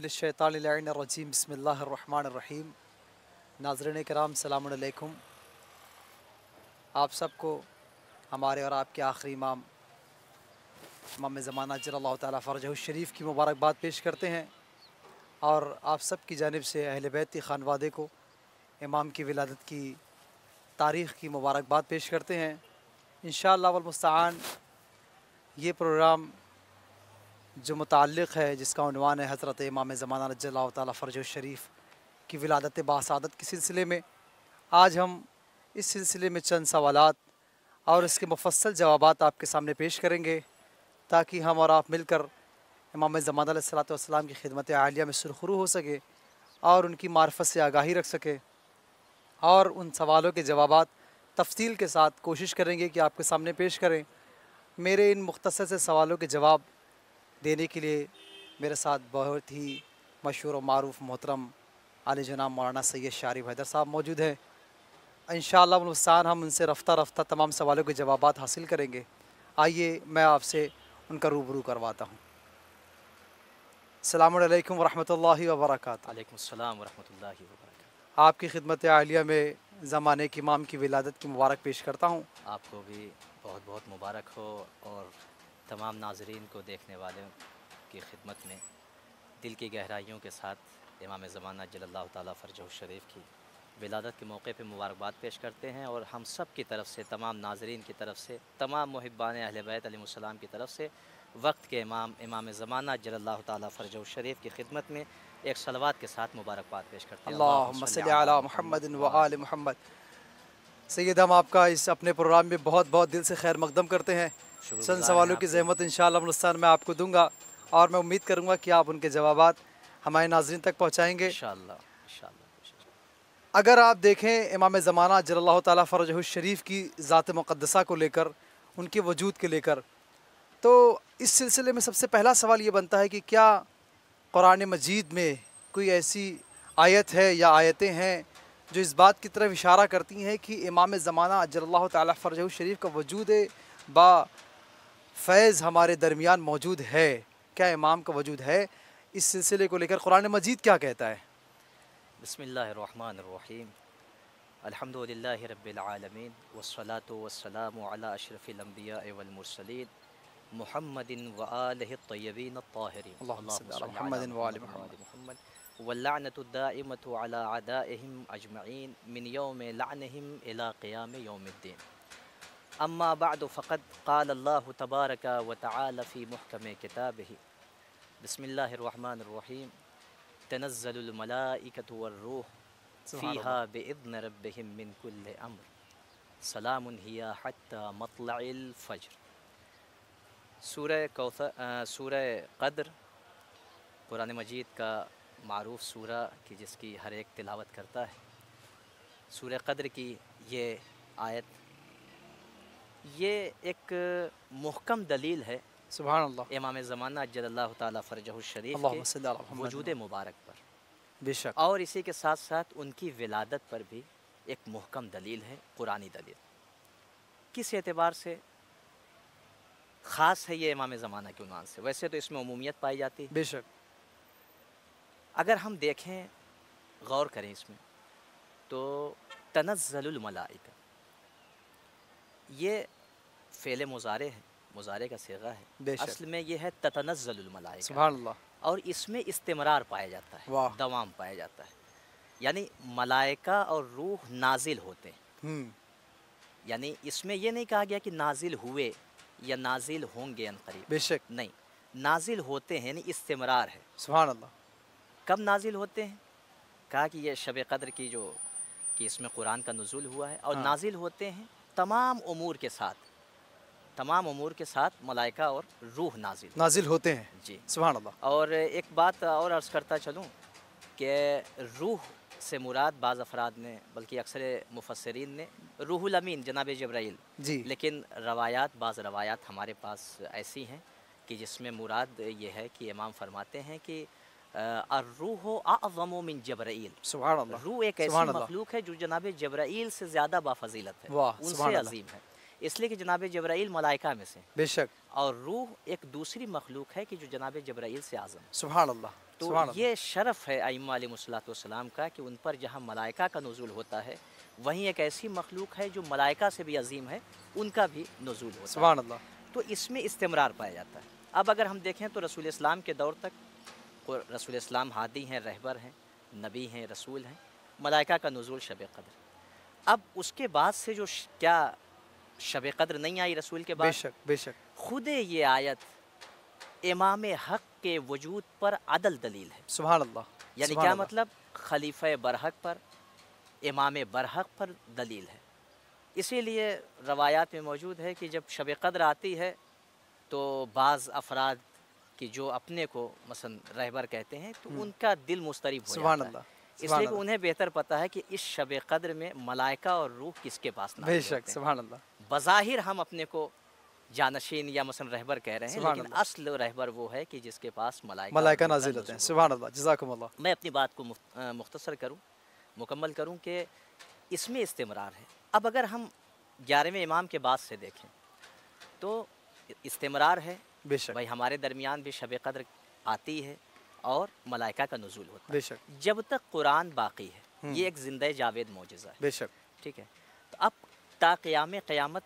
मिनश्शैतानिर्रजीम बिस्मिल्लाहिर्रहमानिर्रहीम। नाज़रीन किराम सलाम अलैकुम। आप सबको हमारे और आपके आखिरी इमाम इमाम ज़माना अज्जलल्लाहु ताला फ़रजहु शरीफ की मुबारकबाद पेश करते हैं और आप सब की जानिब से अहले बैत की खानवादे को इमाम की विलादत की तारीख़ की मुबारकबाद पेश करते हैं। इंशाअल्लाह वल मुस्तआन ये प्रोग्राम जो मुताल्लिक़ है, जिसका उन्वान है हज़रत इमाम ज़माना अज्जलल्लाहु ताला फ़रजहु शरीफ की विलादत बासादत के सिलसिले में, आज हम इस सिलसिले में चंद सवालात और इसके मुफस्सल जवाबात आपके सामने पेश करेंगे ताकि हम और आप मिलकर इमाम ज़माना अलैहिस्सलातु वस्सलाम की खिदमत आलिया में सुरखरू हो सके और उनकी मार्फत से आगाही रख सके और उन सवालों के जवाबात तफसील के साथ कोशिश करेंगे कि आपके सामने पेश करें। मेरे इन मुख्तसर से सवालों के जवाब देने के लिए मेरे साथ बहुत ही मशहूर और मारूफ़ मोहतरम आले जनाब मौलाना सैयद शारिब हैदर साहब मौजूद हैं। इंशाअल्लाह मुस्तान हम उनसे रफ्ता रफ्ता तमाम सवालों के जवाबात हासिल करेंगे। आइए मैं आपसे उनका रूबरू करवाता हूँ। अस्सलामु अलैकुम वरहमतुल्लाहि वबरकातुहू। वालेकुम अस्सलाम वरहमतुल्लाहि वबरकातुहू। आपकी खिदमत आलिया में ज़माने के इमाम की विलादत की मुबारक पेश करता हूँ। आपको भी बहुत बहुत मुबारक हो और तमाम नाज़रीन को देखने वालों की खिदमत में दिल की गहराइयों के साथ इमाम ज़माना अज्जलल्लाहु ताला फ़रजहु शरीफ की विलादत के मौके पे मुबारकबाद पेश करते हैं और हम सब की तरफ से, तमाम नाज़रीन की तरफ से, तमाम मुहिब्बान अहले बैत अलैहिमुस्सलाम की तरफ से वक्त के इमाम ज़माना अज्जलल्लाहु ताला फ़रजहु शरीफ की खिदमत में एक सलवात के साथ मुबारकबाद पेश करते हैं। अल्लाहुम्मा सल्लि अला मुहम्मदिन व आले मुहम्मद। सैयद, हम आपका इस अपने प्रोग्राम में बहुत बहुत दिल से खैर मकदम करते हैं। चंद सवालों की ज़हमत इंशाअल्लाह मुस्तान मैं आपको दूंगा और मैं उम्मीद करूंगा कि आप उनके जवाबात हमारे नाज़रीन तक पहुंचाएंगे इंशाअल्लाह। अगर आप देखें इमाम ज़माना अज्जलल्लाहु ताला फ़रजहु शरीफ की ज़ात मुक़द्दसा को लेकर, उनके वजूद के लेकर, तो इस सिलसिले में सबसे पहला सवाल ये बनता है कि क्या कुरान मजीद में कोई ऐसी आयत है या आयतें हैं जो इस बात की तरफ इशारा करती हैं कि इमाम ज़माना अज्जलल्लाहु ताला फ़रजहु शरीफ का वजूद बा फैज़ हमारे दरमियान मौजूद है? क्या इमाम का वजूद है? इस सिलसिले को लेकर कुरान मजीद क्या कहता है? बिस्मिल्लाहिर्रहमानिर्रहीम। अल्हम्दुलिल्लाहि रब्बिल आलमीन वस्सलातु वस्सलामु अला अशरफिल अंबिया वल मुरसलीन मुहम्मदिन व आलिहि तय्यबीन अत्ताहिरीन। अल्लाहुम्मा सल्लि अला मुहम्मदिन व आलि मुहम्मद। वल्लअनतु दाइमतु अला अदाइहिम अजमईन मिन यौमि लअनहिम इला क़ियाम यौमिद्दीन। अम्मा बअदु फ़क़द क़ाल अल्लाहु तबारक व तआला फ़ी मुहकम किताबिही बिस्मिल्लाहिर्रहमानिर्रहीम तनज़्ज़लुल मलाइकतु वर्रूह फ़ीहा बिइज़्नि रब्बिहिम मिन कुल्लि अम्र सलामुन हिया हत्ता मत्लइल फ़ज्र। सूरह क़द्र कुरान मजीद का मारूफ़ सूरा की जिसकी हर एक तिलावत करता है। सूरह क़द्र की ये आयत ये एक मुहकम दलील है सुभान अल्लाह, इमाम ज़माना अज्जलल्लाहु ताला फ़रजहु शरीफ अल्लाहुम्मा के सल्लि अला मुहम्मद वजूद मुबारक पर बेशक। और इसी के साथ साथ उनकी विलादत पर भी एक मुहकम दलील है, कुरानी दलील। किस एतबार से ख़ास है ये इमाम ज़माना के उन्वान से? वैसे तो इसमें उमूमियत पाई जाती है, बेशक। अगर हम देखें, गौर करें इसमें, तो तनज़्ज़लुल मलाइका ये फ़ेल मुज़ारे है, मुज़ारे का सिगा है। असल में ये है ततनज़्ज़लुल मलाइका। सुभान अल्लाह। और इसमें इस्तिमरार पाया जाता है, दवाम पाया जाता है, यानी मलाइका और रूह नाजिल होते हैं। यानी इसमें यह नहीं कहा गया कि नाजिल हुए या नाजिल होंगे अनक़रीब, बेशक नहीं, नाजिल होते हैं, यानी इस्तिमरार है। सुभान अल्लाह। कब नाजिल होते हैं? कहा कि यह शब क़द्र की जो कि इसमें कुरान का नुज़ूल हुआ है और नाजिल होते हैं तमाम उमूर के साथ, तमाम उमूर के साथ मलाइका और रूह नाजिल होते हैं जी। सुभान अल्लाह। और एक बात और अर्ज़ करता चलूँ कि रूह से मुराद बाज़ अफराद ने, बल्कि अक्सर मुफस्सिरीन ने रूहुल अमीन जनाब जब्राइल जी, लेकिन रवायात, बाज़ रवायात हमारे पास ऐसी हैं कि जिसमें मुराद ये है कि इमाम फरमाते हैं कि अर्रूहु अअज़मु मिन जब्राइल। सुभान अल्लाह। रूह एक ऐसी मखलूक है जो जनाब जब्राइल से ज़्यादा बाफजीलत है, उनसे अजीम है। इसलिए कि जनाब जब्राइल मलाइका में से, बेशक, और रूह एक दूसरी मखलूक है कि जो जनाब जब्राइल से आज़म। सुभान अल्लाह, तो सुभान अल्लाह, ये शरफ़ है आइम्मा अलैहिमुस्सलाम का कि उन पर जहाँ मलाइका का नुज़ूल होता है, वहीं एक ऐसी मखलूक है जो मलाइका से भी अजीम है, उनका भी नुज़ूल होता है। सुभान अल्लाह, तो इसमें इस्तिमरार पाया जाता है। अब अगर हम देखें तो रसूल इस्लाम के दौर तक रसूल इस्लाम हादी हैं, रहबर हैं, नबी हैं, रसूल हैं, मलाइका का नुज़ूल शब क़द्र। अब उसके बाद से जो क्या शब क़द्र नहीं आई रसूल के बाद, बेशक, बेशक, खुद ये आयत इमाम हक़ के वजूद पर अदल दलील है। सुभान अल्लाह, यानी सुभान क्या अल्लाह, मतलब, खलीफ़ा बरहक पर, इमाम बरहक पर दलील है। इसीलिए रवायात में मौजूद है कि जब शब क़द्र आती है तो बाज़ अफराद कि जो अपने को मसलन रहबर कहते हैं, तो उनका दिल मुस्तरिब हो सुभान जाता अल्लाह, है। सुभान इसलिए कि अल्लाह, उन्हें बेहतर पता है कि इस शब क़द्र में मलाइका और रूह किसके पास नाज़िल बेशक, होते हैं। सुभान अल्लाह, बज़ाहिर हम अपने को जानशीन या मसलन रहबर कह रहे हैं, सुभान लेकिन अल्लाह, असल रहबर वो है कि जिसके पास मलाइका और मलाइका रूह का नाजिल होते हैं। नुज़ूल सुभान होता अल्लाह, जज़ाकुम अल्लाह। है। मैं अपनी बात को मुख्तसर करूँ, मुकम्मल करूँ कि इसमें इस्तिमरार है। अब अगर हम 11वें इमाम के बाद से देखें तो इस्तिमरार है। बेशक, भाई हमारे दरमियान भी शब क़द्र आती है और मलाइका का नुज़ूल होता है। बेशक, जब तक कुरान बाकी है, ये एक ज़िंदा जावेद मौजज़ा है। बेशक, ठीक है, तो अब ता क़याम क़यामत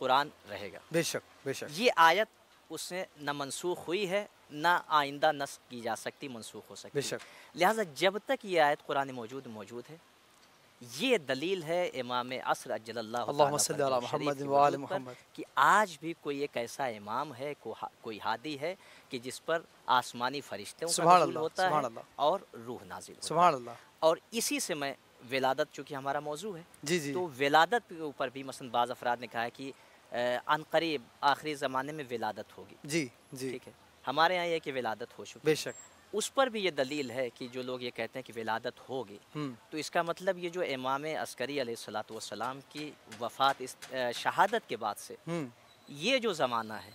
कुरान रहेगा। बेशक, बेशक, ये आयत उससे न मनसूख हुई है, न आइंदा नस्ख की जा सकती, मनसूख हो सकती है। बेशक, लिहाजा जब तक ये आयत कुरान मौजूद है, ये दलील है इमाम असर अज्जलल्लाहु अल्लाहुम्मा ताला सल्ली अला फरजहू मुहम्मद शरीफ व आले के वजूद पर मुहम्मद। कि आज भी कोई एक ऐसा इमाम है, कोई हादी है कि जिस पर आसमानी फरिश्तों का सुभान नुज़ूल अल्लाह, होता सुभान है अल्लाह, और रूह नाजिल होता है। सुभान अल्लाह, और इसी से मैं विलादत, चूँकि हमारा मौजू है, जी, जी, तो विलादत के ऊपर भी मसलन बाज़ अफराद ने कहा है कि अनकरीब आखिरी ज़माने में विलादत होगी। जी, जी, ठीक है, हमारे यहाँ ये कि विलादत हो चुकी है। बेशक, उस पर भी ये दलील है कि जो लोग ये कहते हैं कि विलादत होगी, तो इसका मतलब ये जो इमाम अस्करी अलैहिस्सलातु वस्सलाम की वफ़ात, इस शहादत के बाद से ये जो ज़माना है,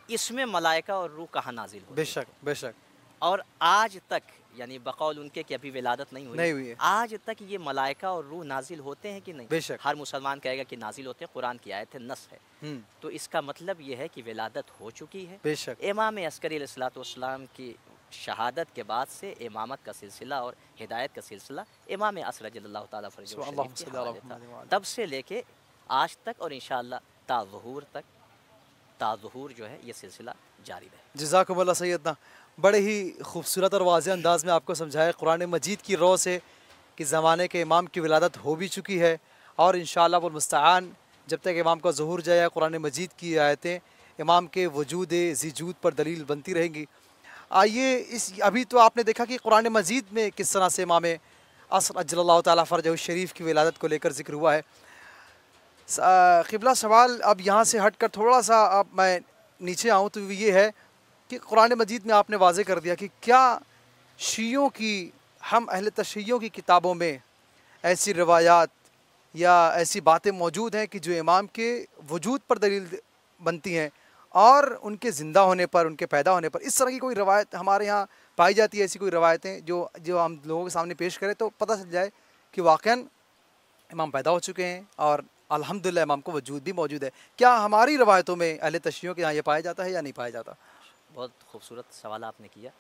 इसमें मलाइका और रूह कहाँ नाजिल होती है। बेशक, बेशक, और आज तक, यानी बकौल उनके कि अभी विलादत नहीं नहीं हुई है, आज तक ये मलाइका और रूह नाजिल होते हैं कि नहीं। बेशक, हर मुसलमान कहेगा कि नाजिल होते हैं, कुरान की आयत है, नस है। तो इसका मतलब ये है कि विलादत हो चुकी है। बेशक, इमाम अस्करी अलैहिस्सलातु वस्सलाम की शहादत के बाद से इमामत का सिलसिला और हिदायत का सिलसिला इमाम असर रज़ियल्लाहु ताला फरजहू शरीफ के हवाले था। तब से लेके आज तक और इंशाअल्लाह ताज़ुहूर जो है ये सिलसिला जारी रहे। जज़ाकुमुल्लाह सैयदना। बड़े ही खूबसूरत और वाज़ेह अंदाज़ में आपको समझाया कुरान मजीद की रो से कि ज़माने के इमाम की विलादत हो भी चुकी है और इंशाअल्लाह वल मुस्तआन जब तक इमाम का ज़ुहूर जाए कुरान मजीद की आयतें इमाम के वजूद ज़िजूद पर दलील बनती रहेंगी। आइए इस अभी तो आपने देखा कि कुरान मजीद में किस तरह से इमाम असर अज्जलल्लाहु ताला फरजहू शरीफ की विलादत को लेकर ज़िक्र हुआ है। क़िबला सवाल अब यहाँ से हट कर थोड़ा सा अब मैं नीचे आऊँ तो ये है कि कुरान मजीद में आपने वाज़े कर दिया कि क्या शियों की, हम अहले तशय्युओं की किताबों में ऐसी रवायात या ऐसी बातें मौजूद हैं कि जो इमाम के वजूद पर दलील बनती हैं और उनके ज़िंदा होने पर, उनके पैदा होने पर। इस तरह की कोई रवायत हमारे यहाँ पाई जाती है, ऐसी कोई रवायतें जो हम लोगों के सामने पेश करें तो पता चल जाए कि वाक़ई इमाम पैदा हो चुके हैं और अल्हम्दुलिल्लाह इमाम को वजूद भी मौजूद है। क्या हमारी रवायतों में अहले तशय्युओं के यहाँ ये पाया जाता है या नहीं पाया जाता? बहुत खूबसूरत सवाल आपने किया।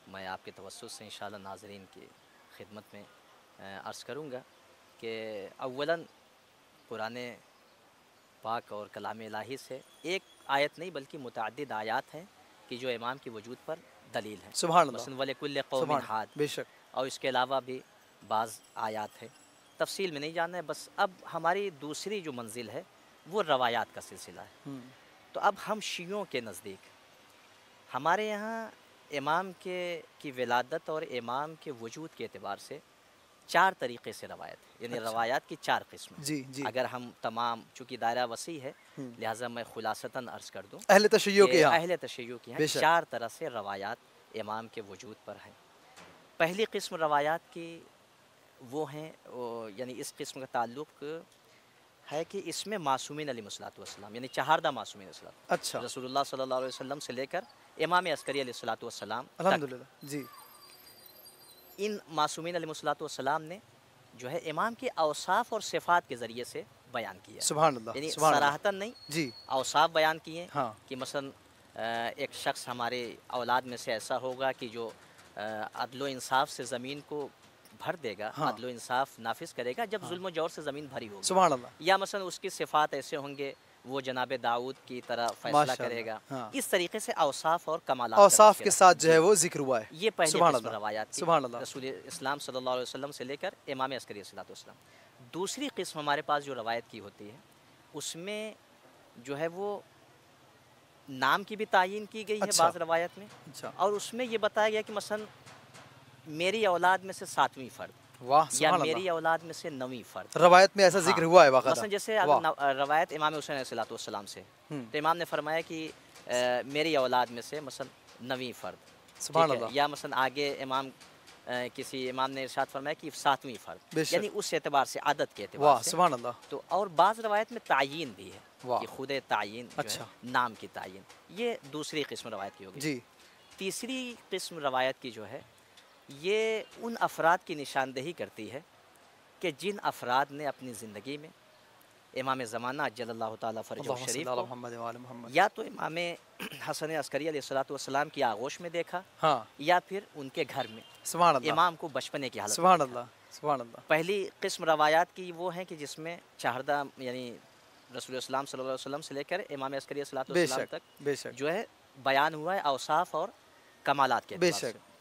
मैं आपके तवज्जुह से इंशाअल्लाह नाज़रीन की खिदमत में अर्ज़ करूँगा कि अव्वलन कुरान पाक और कलाम इलाही से एक आयत नहीं बल्कि मुतअद्दिद आयात हैं कि जो इमाम के वजूद पर दलील है। सुभान अल्लाह, मसलन वलिकुल्लि कौमिन हाद, बेशक, और इसके अलावा भी बाज़ आयात है। तफसील में नहीं जानना है, बस अब हमारी दूसरी जो मंजिल है वो रवायात का सिलसिला है। तो अब हम शियों के नज़दीक हमारे यहाँ इमाम की विलादत और इमाम के वजूद के एतबार से 4 तरीक़े से रवायत है, यानी रवायात की 4 किस्में। जी, जी, अगर हम तमाम, चूँकि दायरा वसी है लिहाजा मैं खुलासतन अर्ज़ कर दूँ, अहले तशय्युओं के यहाँ, अहले तशय्युओं के यहाँ 4 तरह से रवायात इमाम के वजूद पर हैं। पहली किस्म रवायात की वो हैं, यानी इस किस्म का ताल्लुक़ है कि इसमें मासूमीन अलैहिस्सलातु वस्सलाम, यानी 4 मासूमीन अलैहिस्सलाम, अच्छा, रसूलुल्लाह सल्लल्लाहु अलैहि वसल्लम से लेकर इमाम अस्करी अलैहिस्सलातु वस्सलाम तक, अल्हम्दुलिल्लाह जी, इन मासूमीन अलैहिस्सलातु वस्सलाम ने जो है इमाम के औसाफ और सिफ़ात के ज़रिए से बयान किया, सुभान अल्लाह, यानी सुभान अल्लाह। सराहतन नहीं, जी औसाफ बयान किए हाँ कि मसलन एक शख्स हमारे औलाद में से ऐसा होगा कि जो अदलो इंसाफ से ज़मीन को भर देगा, हाँ अदलो इंसाफ नाफिज करेगा जब हाँ जुल्म जौर से ज़मीन भरी होगी। सुभान अल्लाह, या मसलन उसकी सिफ़ात ऐसे होंगे, वो जनाब दाऊद की तरह फ़ैसला माशाअल्लाह। करेगा। हाँ इस तरीके से औसाफ और कमालात का औसाफ के तज़किरा साथ जो जी, है वो जिक्र हुआ है। ये पहली सुभान किस्म अल्लाह, रवायात की सुभान अल्लाह। रसूल इस्लाम सल्लल्लाहु अलैहि वसल्लम से लेकर इमाम अस्करी अलैहिस्सलाम। दूसरी किस्म हमारे पास जो रवायत की होती है, उसमें जो है वो नाम की भी तायीन की गई है अच्छा बाज़ रवायत में, अच्छा, और उसमें ये बताया गया कि मसलन मेरी औलाद में से 7वीं फ़र्द वाह या सुभान मेरी अल्लाह। औलाद में से 9वीं फ़र्द। रवायत में ऐसा हाँ, जिक्र हुआ है बाकायदा। मसलन जैसे वाह। अगर रवायत इमाम हुसैन अलैहिस्सलाम से, तो इमाम ने फरमाया कि मेरी औलाद में से मसलन 9वीं फ़र्द, सुभान ठीक है, अल्लाह। या मसलन आगे इमाम किसी इमाम ने इरशाद फरमाया कि 7वीं फ़र्द, बेशक। यानी उस एतबार से, आदत के एतबार वाह से। सुभान अल्लाह। तो और बाज़ रवायत में तायीन भी है वाह कि खुद तायीन जो अच्छा। है, नाम की तायीन। ये दूसरी किस्म रवायत की होगी। जी तीसरी किस्म रवायत की जो है, ये उन अफराद की निशानदेही करती है कि जिन अफराद ने अपनी ज़िंदगी में इमाम ज़माना अज्जलल्लाहु ताला फ़रजहु अल्लाहुम्मा शरीफ सल्ली अला को मुहम्मद व आले मुहम्मद। या तो इमाम हसन अस्करी अलैहिस्सलाम की आगोश में देखा, हाँ या फिर उनके घर में सुभान अल्लाह, इमाम को बचपने की हालत में सुभान देखा। अल्लाह, सुभान अल्लाह। पहली किस्म रवायात की वो हैं कि जिसमें चाहरदा यानी रसूल इस्लाम सल्लल्लाहु अलैहि वसल्लम से लेकर इमाम अस्करी अलैहिस्सलाम बेशक तक बेशक जो है बयान हुआ है औसाफ और कमालात के एतबार बेशक। से।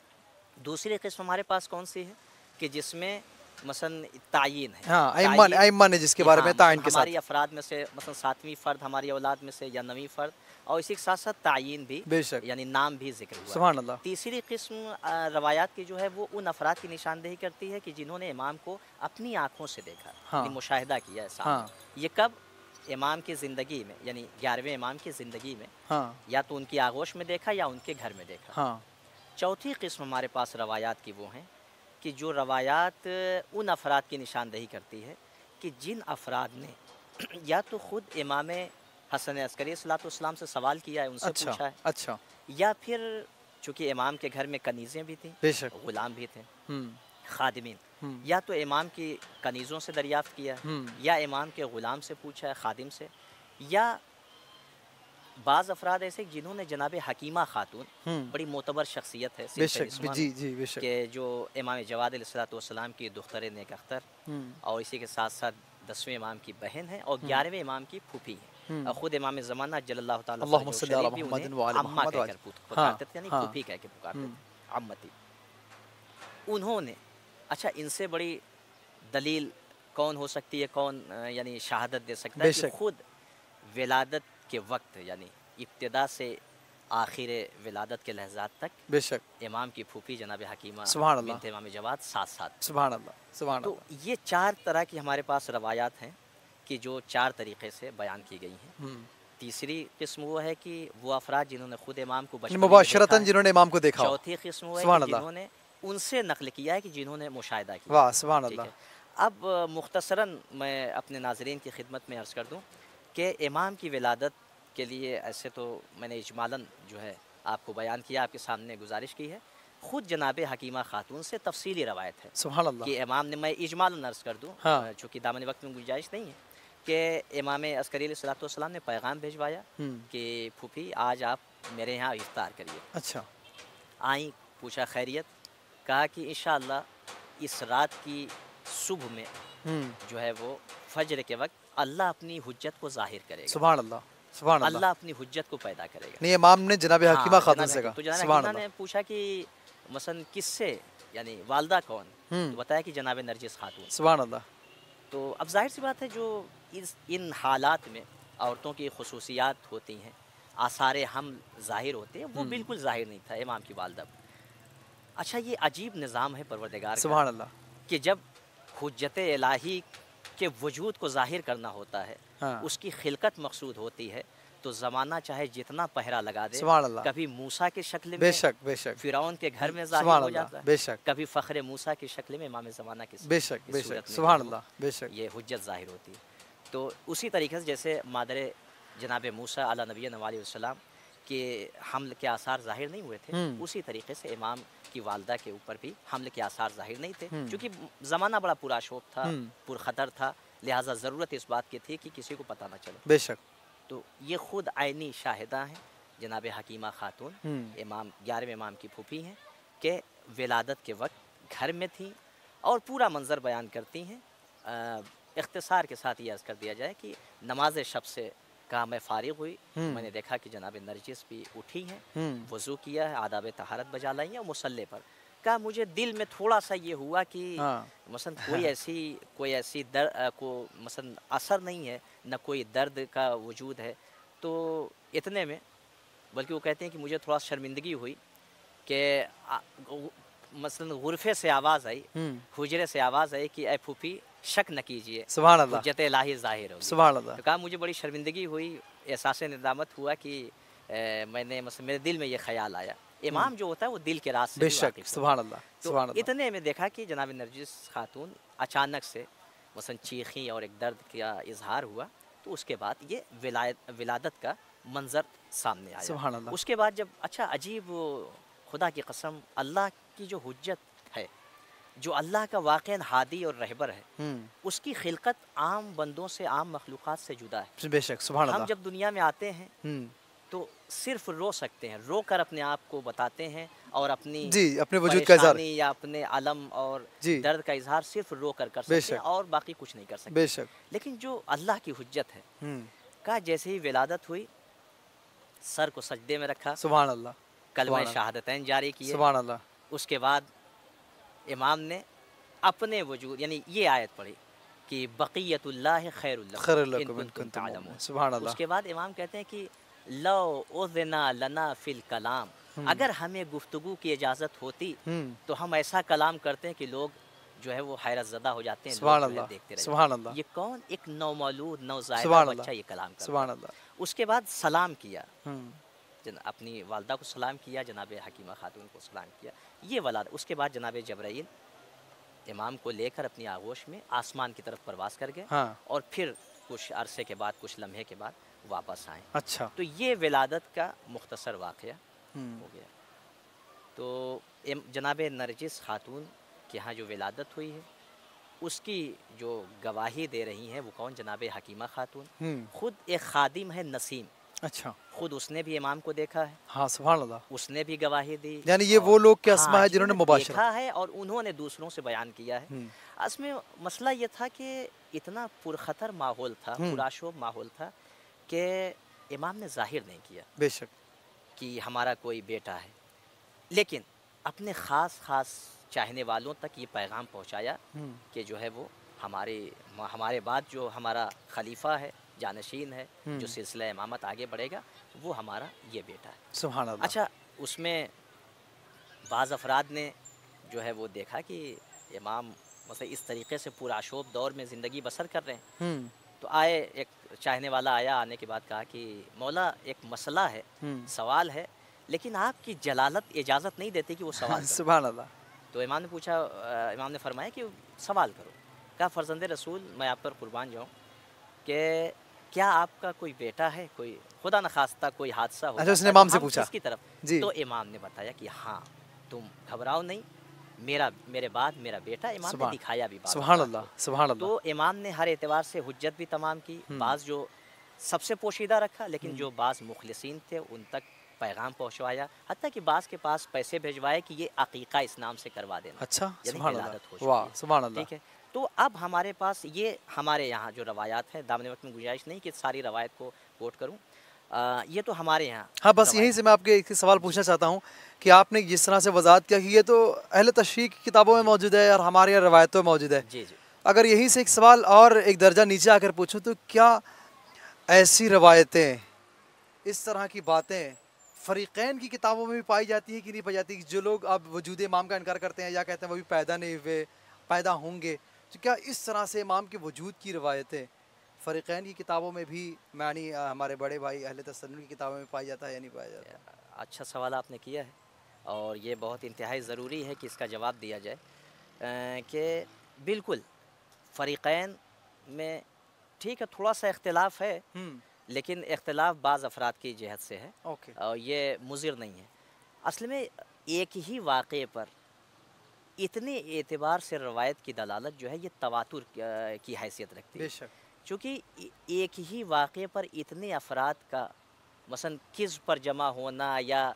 दूसरी किस्म हमारे पास कौन सी है कि जिसमें मसलन तायीन है, हाँ तायीन अइम्मा ने जिसके कि बारे हाँ, में मसलन तायीन के साथ। हमारी अफराद में से मसलन 7वीं फ़र्द हमारी औलाद में से या 9वीं फ़र्द, और इसी के साथ साथ तायीन भी, बेशक यानी नाम भी जिक्र हुआ। सुभान अल्लाह। तीसरी किस्म रवायात की जो है वो उन अफराद की निशानदेही करती है कि जिन्होंने इमाम को अपनी आँखों से देखा, हाँ यानी मुशाहिदा किया है सामने। हाँ ये कब? इमाम की ज़िंदगी में, यानी 11वें इमाम की ज़िंदगी में, हाँ या तो उनकी आगोश में देखा या उनके घर में देखा। हाँ चौथी किस्म हमारे पास रवायात की वो हैं कि जो रवायात उन अफराद की निशानदेही करती है कि जिन अफराद ने या तो ख़ुद इमाम हसन अस्करी अलैहिस्सलाम से सवाल किया है, उनसे अच्छा पूछा है, अच्छा या फिर चूँकि इमाम के घर में कनीज़ें भी थीं, बेशक। ग़ुलाम भी थे, हम्म खादिमीन, या तो इमाम की कनीज़ों से दरियाफ़्त किया, या इमाम के ग़ुलाम से पूछा है, खादिम से, या बाज़ अफराद ऐसे जिन्होंने जनाब हकीमा खातून, बड़ी मोतबर शख्सियत है बेशक जी जी बेशक कि जो इमाम जवाद अलैहिस्सलाम की दुख्तर नेक अख्तर, और इसी के साथ साथ 10वें इमाम की बहन है और 11वें इमाम की फूफी है, और ख़ुद इमाम ज़माना जल्लल्लाहु ताला अल्लाहुम्मा फ़रजहु सल्ली अला शरीफ भी मुहम्मद उन्हें व आले अम्मा मुहम्मद कहकर हाँ पुकारते थे, यानी हाँ फूफी कह के पुकारते थे, अम्मती। उन्होंने, अच्छा इनसे बड़ी दलील कौन हो सकती है, कौन यानी शहादत दे सकता है कि बेशक। ख़ुद विलादत के वक्त, यानी इब्तिदा से आखिर विलादत के लहज़ात तक बेशक इमाम की फूफी जनाब हकीमा सुभान अल्लाह। बिन्त इमाम जवाद साथ साथ। सुभान अल्लाह सुभान तो अल्लाह। ये 4 तरह की हमारे पास रवायात हैं कि जो 4 तरीक़े से बयान की गई हैं। तीसरी किस्म वो है कि वो अफराद जिन्होंने ख़ुद इमाम को बचपन में मुबाशरतन देखा है। जिन्होंने इमाम को देखा हो। चौथी किस्म वो है सुभान कि अल्लाह। जिन्होंने उनसे नक़ल किया है कि जिन्होंने मुशाहिदा किया। वाह सुभान ठीक अल्लाह। है, अब मुख्तसरन मैं अपने नाज़रीन की खिदमत में अर्ज़ कर दूँ कि इमाम की विलादत के लिए ऐसे तो मैंने इजमालन जो है आपको बयान किया, आपके सामने गुजारिश की है। ख़ुद जनाब हकीमा खातून से तफसीली रवायत है सुभान अल्लाह। कि इमाम ने, मैं इजमालन अर्ज़ कर दूँ हाँ। चूँकि दामन वक्त में गुंजाइश नहीं है, कि इमाम अस्करी अलैहिस्सलाम ने पैगाम भिजवाया कि फूफी आज आप मेरे यहाँ इफ्तार करिए। अच्छा आई, पूछा खैरियत, कहा कि इंशाअल्लाह इस रात की सुबह में जो है वो फजर के वक्त अल्लाह अपनी हुज्जत को ज़ाहिर करेगा। सुभान अल्लाह सुभान अल्लाह। अल्लाह अपनी हुज्जत को पैदा करेगा। नहीं इमाम ने जनाब हकीमा खातून जनाब से कहा। तो जनाब सुभान हकीमा अल्लाह। ने पूछा कि मसलन किससे, यानी वालदा कौन, तो बताया कि जनाब नरजिस खातून। सुभान अल्लाह। तो अब जाहिर सी बात है जो इन हालात में औरतों की खसूसियात होती हैं, आसार हम ज़ाहिर होते हैं, वो बिल्कुल ज़ाहिर नहीं था इमाम की वालदा। अच्छा ये अजीब निज़ाम है परवरदिगार का सुभान अल्लाह। कि जब हुज्जत इलाही के वजूद को ज़ाहिर करना होता है, हाँ। उसकी खिलकत मकसूद होती है, तो ज़माना चाहे जितना पहरा लगा दे, सुभान अल्लाह। कभी मूसा के शक्ल में बेशक बेशक फ़िरौन के घर में ज़ाहिर सुभान हो अल्लाह जाता है, बेशक कभी फ़ख्र मूसा की शक्ल में इमाम ज़माना की बेशक की बेशक सूरत में सुभान जो है वो अल्लाह बेशक। ये हुज्जत ज़ाहिर होती है। तो उसी तरीके से जैसे मादर जनाब मूसा अला नबी अलैहिस्सलाम के हमल के आसार ज़ाहिर नहीं हुए थे, उसी तरीके से इमाम की वालदा के ऊपर भी हमले के आसार ज़ाहिर नहीं थे, क्योंकि ज़माना बड़ा पुराशोभ था, पुरखतर था, لہٰذا ضرورت اس بات کی تھی کہ کسی کو پتہ نہ چلے. بے شک. تو یہ خود عینی شاہدہ ہیں جناب حکیمہ خاتون، امام 11ویں امام کی پھوپھی ہیں، کہ ولادت کے وقت گھر میں تھیں اور پورا منظر بیان کرتی ہیں. اختصار کے ساتھ یہ عرض کر دیا جائے کہ نماز شب سے کہا میں فارغ ہوئی، میں نے دیکھا کہ جناب نرجس بھی اٹھی ہیں، وضو کیا ہے، آداب طہارت بجا لائی ہیں اور مصلی پر. کہا مجھے دل میں تھوڑا سا یہ ہوا کہ مثلا کوئی ایسی مثلا اثر نہیں ہے، نہ کوئی درد کا وجود ہے. تو اتنے میں بلکہ وہ کہتے ہیں کہ مجھے تھوڑا شرمندگی ہوئی کہ مثلا غرفے سے آواز آئی، حجرے سے آواز آئی کہ اے پھوپھی شک نہ کیجیے، سبحان اللہ، حجت الہی ظاہر ہوگی. سبحان اللہ. تو کہا مجھے بڑی شرمندگی ہوئی، احساس ندامت ہوا کہ میں نے مثلا میرے دل میں یہ خیال آیا. امام جو ہوتا ہے وہ دل کے راز سے بے بھی شک. واقف ہوتا ہے. سبحان اللہ، سبحان اللہ. اتنے میں دیکھا کہ جناب نرجس خاتون اچانک سے مثلا چیخیں اور ایک درد کا اظہار ہوا. تو اس کے بعد یہ ولادت کا منظر سامنے آیا. سبحان اللہ. اس کے بعد جب اچھا عجیب، خدا کی قسم، اللہ کی جو حجت ہے، جو اللہ کا واقعاً ہادی اور رہبر ہے، اس کی خلقت عام بندوں سے، عام مخلوقات سے جدا ہے. بے شک. سبحان اللہ. ہم جب دنیا میں آتے ہیں تو صرف رو سکتے ہیں، رو کر اپنے آپ کو بتاتے ہیں اور اپنی اپنے وجود کا اظہار یا اپنے علم اور درد کا اظہار صرف رو کر سکتے ہیں اور باقی کچھ نہیں کر سکتے. بے شک. لیکن جو اللہ کی حجت ہے، کہا جیسے ہی ولادت ہوئی سر کو سجدے میں رکھا، سبحان اللہ، کلمہ شہادتین جاری کیے. سبحان اللہ. اس کے بعد امام نے اپنے وجود یعنی یہ آیت پڑھی کہ بقیت اللہ خیر لکم ان کنتم تعلمون. سبحان اللہ. اس کے بعد امام کہتے ہیں کہ لو اذن لنا فی الکلام، اگر ہمیں گفتگو کی اجازت ہوتی تو ہم ایسا کلام کرتے ہیں کہ لوگ جو ہے وہ حیرت زدہ ہو جاتے ہیں. سبحان اللہ، دیکھتے رہتے. سبحان اللہ. یہ کون؟ ایک نومولود نوزائیدہ بچہ یہ کلام کرتا. سبحان اللہ. اس کے بعد سلام کیا، اپنی والدہ کو سلام کیا، جناب حکیمہ خاتون کو سلام کیا. یہ ولادت. اس کے بعد جناب جبرائیل امام کو لے کر اپنی آغوش میں آسمان کی طرف پرواز کر گئے اور پھر کچھ عرصے کے بعد، کچھ لمحے کے بعد واپس آئیں. اچھا. تو یہ ولادت کا مختصر واقعہ ہو گیا. تو جناب نرجس خاتون کے ہاں جو ولادت ہوئی ہے اس کی جو گواہی دے رہی ہیں وہ کون؟ جناب حکیمہ خاتون. خود ایک خادم ہے نسیم. اچھا. خود اس نے بھی امام کو دیکھا ہے. ہاں سبحان اللہ. اس نے بھی گواہی دی. یعنی یہ وہ لوگ کے اسما ہے جنہوں نے مباشرت دیکھا ہے اور انہوں نے دوسروں سے بیان کیا ہے. اس میں مسئلہ یہ تھا کہ اتنا پرخطر ماحول تھا، پرآشوب ماحول تھا کہ امام نے ظاہر نہیں کیا بے شک کہ ہمارا کوئی بیٹا ہے، لیکن اپنے خاص چاہنے والوں تک یہ پیغام پہنچایا کہ جو ہے وہ ہمارے بعد جو ہمارا خلیفہ ہے، جانشین ہے، جو سلسلہ امامت آگے بڑھے گا، وہ ہمارا یہ بیٹا ہے. سبحان اللہ. اچھا، اس میں بعض افراد نے جو ہے وہ دیکھا کہ امام مثلا اس طریقے سے پرآشوب دور میں زندگی بسر کر رہے ہیں. تو آئے، ایک چاہنے والا آیا، آنے کے بعد کہا کہ مولا ایک مسئلہ ہے، سوال ہے، لیکن آپ کی جلالت اجازت نہیں دیتی کہ وہ سوال کرو. سبحان اللہ. تو امام نے پوچھا، امام نے فرمایا کہ سوال کرو. کہا فرزند رسول میں آپ پر قربان جاؤں کہ کیا آپ کا کوئی بیٹا ہے؟ کوئی خدا نخواستہ کوئی حادثہ ہو. اچھا، اس نے امام سے پوچھا اس کی طرف. تو امام نے بتایا کہ ہاں تم گھبراؤ نہیں، میرے بعد میرا بیٹا. امام نے دکھایا بھی. سبحان اللہ، سبحان اللہ. تو امام نے ہر اعتبار سے حجت بھی تمام کی. بعض جو سب سے پوشیدہ رکھا، لیکن جو بعض مخلصین تھے ان تک پیغام پہنچوایا، حتیٰ کہ بعض کے پاس پیسے بھیجوائے کہ یہ عقیقہ اس نام سے کروا دینا. اچھا، یعنی سبحان ولادت ہو اللہ. واہ، سبحان اللہ. ٹھیک ہے. تو اب ہمارے پاس یہ ہمارے یہاں جو روایات ہیں، دامن وقت میں گنجائش نہیں کہ ساری روایت کو کوٹ کروں. یہ تو ہمارے یہاں. ہاں، بس یہیں سے میں آپ کے ایک سوال پوچھنا چاہتا ہوں کہ آپ نے جس طرح سے وضاحت کیا کہ یہ تو اہل تشریح کی کتابوں میں موجود ہے اور ہمارے یہاں روایتوں میں موجود ہے. جی جی. اگر یہیں سے ایک سوال اور ایک درجہ نیچے آ کر پوچھوں تو کیا ایسی روایتیں، اس طرح کی باتیں فریقین کی کتابوں میں بھی پائی جاتی ہیں کہ نہیں پائی جاتی؟ جو لوگ اب وجود امام کا انکار کرتے ہیں یا کہتے ہیں وہ بھی پیدا نہیں ہوئے، پیدا ہوں گے، تو کیا اس طرح سے امام کے وجود کی روایتیں فریقین کی کتابوں میں بھی، یعنی ہمارے بڑے بھائی اہل تسنن کی کتابوں میں پایا جاتا ہے یا نہیں پایا جاتا؟ اچھا سوال آپ نے کیا ہے اور یہ بہت انتہائی ضروری ہے کہ اس کا جواب دیا جائے کہ بالکل فریقین میں ٹھیک ہے تھوڑا سا اختلاف ہے، لیکن اختلاف بعض افراد کی جہت سے ہے اور یہ مضر نہیں ہے. اصل میں ایک ہی واقعے پر اتنے اعتبار سے روایت کی دلالت جو ہے یہ تواتر کی حیثیت رکھتی ہے، بے شک چونکہ ایک ہی واقعے پر اتنے افراد کا مثلا کذب پر جمع ہونا یا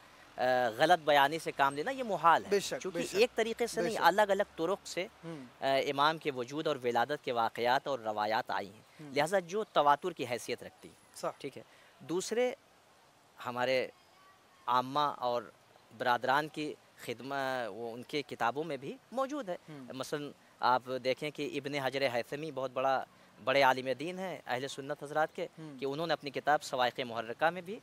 غلط بیانی سے کام لینا یہ محال ہے، بے شک بے چونکہ شک ایک طریقے سے بے نہیں، شک الگ الگ طرق سے ہوں امام کے وجود اور ولادت کے واقعات اور روایات آئی ہیں، لہٰذا جو تواتر کی حیثیت رکھتی ہے، صح ٹھیک ہے۔ دوسرے ہمارے عامہ اور برادران کی خدمت وہ ان کے کتابوں میں بھی موجود ہے، مثلا آپ دیکھیں کہ ابن حجر ہیثمی بہت بڑے عالم دین ہیں اہل سنت حضرات کے، کہ انہوں نے اپنی کتاب صواعق محرکہ میں بھی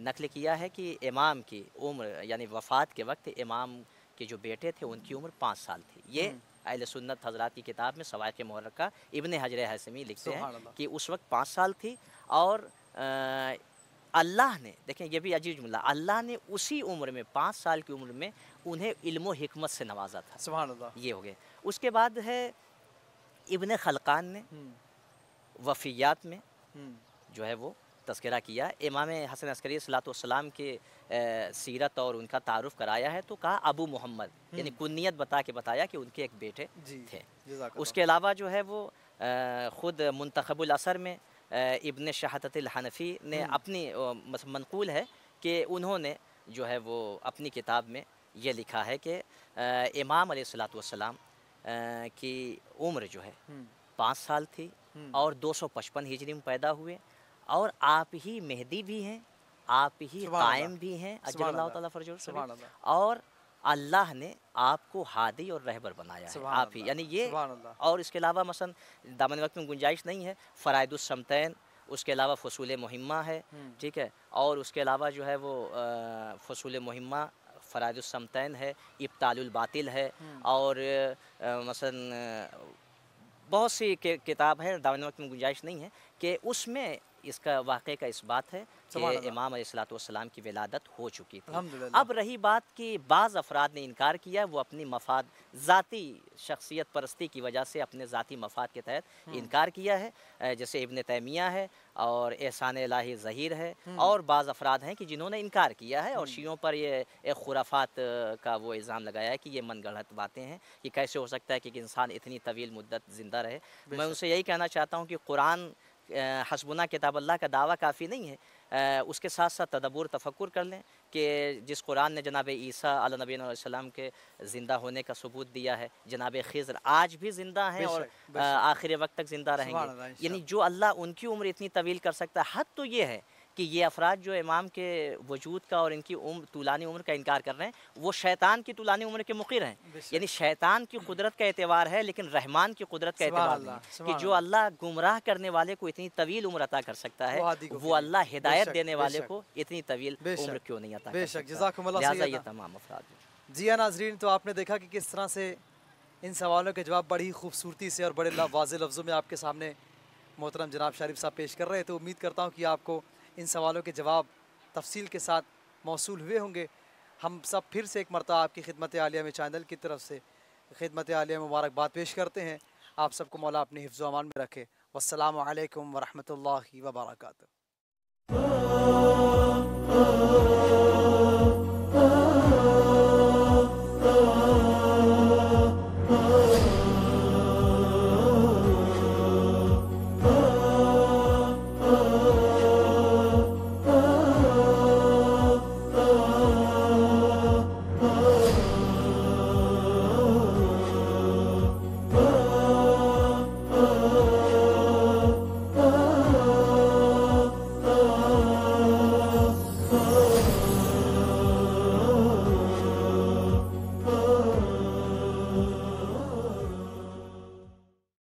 نقل کیا ہے کہ امام کی عمر یعنی وفات کے وقت امام کے جو بیٹے تھے ان کی عمر 5 سال تھی۔ یہ اہل سنت حضرات کی کتاب میں صواعق محرکہ ابن حجر ہیثمی لکھتے ہیں سبحان اللہ کہ اس وقت 5 سال تھی، اور اللہ نے دیکھیں یہ بھی عجیب جملہ، اللہ نے اسی عمر میں 5 سال کی عمر میں انہیں علم و حکمت سے نوازا تھا، سبحان اللہ یہ ہو گئے۔ اس کے بعد ہے ابن خلقان نے وفیات میں جو ہے وہ تذکرہ کیا، امام حسن عسکری صلی اللہ علیہ وسلم کے سیرت اور ان کا تعارف کرایا ہے تو کہا ابو محمد، یعنی کنیت بتا کے بتایا کہ ان کے ایک بیٹے جی تھے۔ جزاک اس اللہ کے علاوہ جو ہے وہ خود منتخب الاثر میں ابن شہادت الحنفی نے اپنی منقول ہے کہ انہوں نے جو ہے وہ اپنی کتاب میں یہ لکھا ہے کہ امام علیہ الصلوۃ والسلام کی عمر جو ہے 5 سال تھی اور 255 ہجری میں پیدا ہوئے، اور آپ ہی مہدی بھی ہیں، آپ ہی سبحان قائم اللہ بھی ہیں اجل سبحان اللہ اللہ تعالیٰ فرجہ سبحان الشریف، اللہ اور اللہ نے آپ کو ہادی اور رہبر بنایا ہے، سبحان آپ ہی اللہ یعنی یہ۔ سبحان اللہ اور اس کے علاوہ مثلا دامن وقت میں گنجائش نہیں ہے، فرائد السمتین، اس کے علاوہ فصول مہمہ ہے، ٹھیک ہے، اور اس کے علاوہ جو ہے وہ فصول مہمہ فرائد السمتین ہے، ابطال الباطل ہے، اور مثلا بہت سی کتاب ہے، دامن وقت میں گنجائش نہیں ہے کہ اس میں اس کا واقعے کا اس بات ہے کہ سبحان اللہ امام علیہ الصلوۃ والسلام کی ولادت ہو چکی تھی۔ الحمدللہ اب رہی بات کہ بعض افراد نے انکار کیا، وہ اپنی مفاد ذاتی شخصیت پرستی کی وجہ سے اپنے ذاتی مفاد کے تحت انکار کیا ہے، جیسے ابن تیمیہ ہے اور احسان الہی ظہیر ہے، اور بعض افراد ہیں کہ جنہوں نے انکار کیا ہے اور شیعوں پر یہ ایک خرافات کا وہ الزام لگایا ہے کہ یہ من گڑھت باتیں ہیں کہ کیسے ہو سکتا ہے کہ ایک انسان اتنی طویل مدت زندہ رہے۔ میں ان سے یہی کہنا چاہتا ہوں کہ قرآن حسبنا کتاب اللہ کا دعویٰ کافی نہیں ہے، اس کے ساتھ ساتھ تدبر تفکر کر لیں کہ جس قرآن نے جناب عیسیٰ علیہ نبی علیہ السلام کے زندہ ہونے کا ثبوت دیا ہے، جناب خضر آج بھی زندہ ہیں بے اور شک بے شک آخر وقت تک زندہ رہیں سبحان گے، اللہ انشاءاللہ یعنی جو اللہ ان کی عمر اتنی طویل کر سکتا ہے، حد تو یہ ہے کہ یہ افراد جو امام کے وجود کا اور ان کی طولانی عمر کا انکار کر رہے ہیں وہ شیطان کی طولانی عمر کے مقر ہیں، بے شک یعنی شیطان کی قدرت کا اعتبار ہے لیکن رحمان کی قدرت کا سبحان اعتبار اللہ نہیں ہے، کہ سبحان جو اللہ اللہ گمراہ کرنے والے کو اتنی طویل عمر عطا کر سکتا ہے وہ ہادی کو وہ کیوں اللہ نہیں؟ ہدایت بے شک دینے بے والے شک کو اتنی طویل بے عمر شک کیوں نہیں عطا بے کر شک سکتا؟ جزاکم اللہ لہٰذا یہ سیدنا۔ تمام افراد جی ہاں ناظرین، تو آپ نے دیکھا کہ کس طرح سے ان سوالوں کے جواب بڑی خوبصورتی سے اور بڑے واضح لفظوں میں آپ کے سامنے محترم جناب شریف صاحب پیش کر رہے ہیں، تو امید کرتا ہوں کہ آپ کو ان سوالوں کے جواب تفصیل کے ساتھ موصول ہوئے ہوں گے۔ ہم سب پھر سے ایک مرتبہ آپ کی خدمت عالیہ میں چینل کی طرف سے خدمت عالیہ مبارکباد پیش کرتے ہیں۔ آپ سب کو مولا اپنے حفظ و امان میں رکھے۔ والسلام علیکم ورحمۃ اللہ وبرکاتہ۔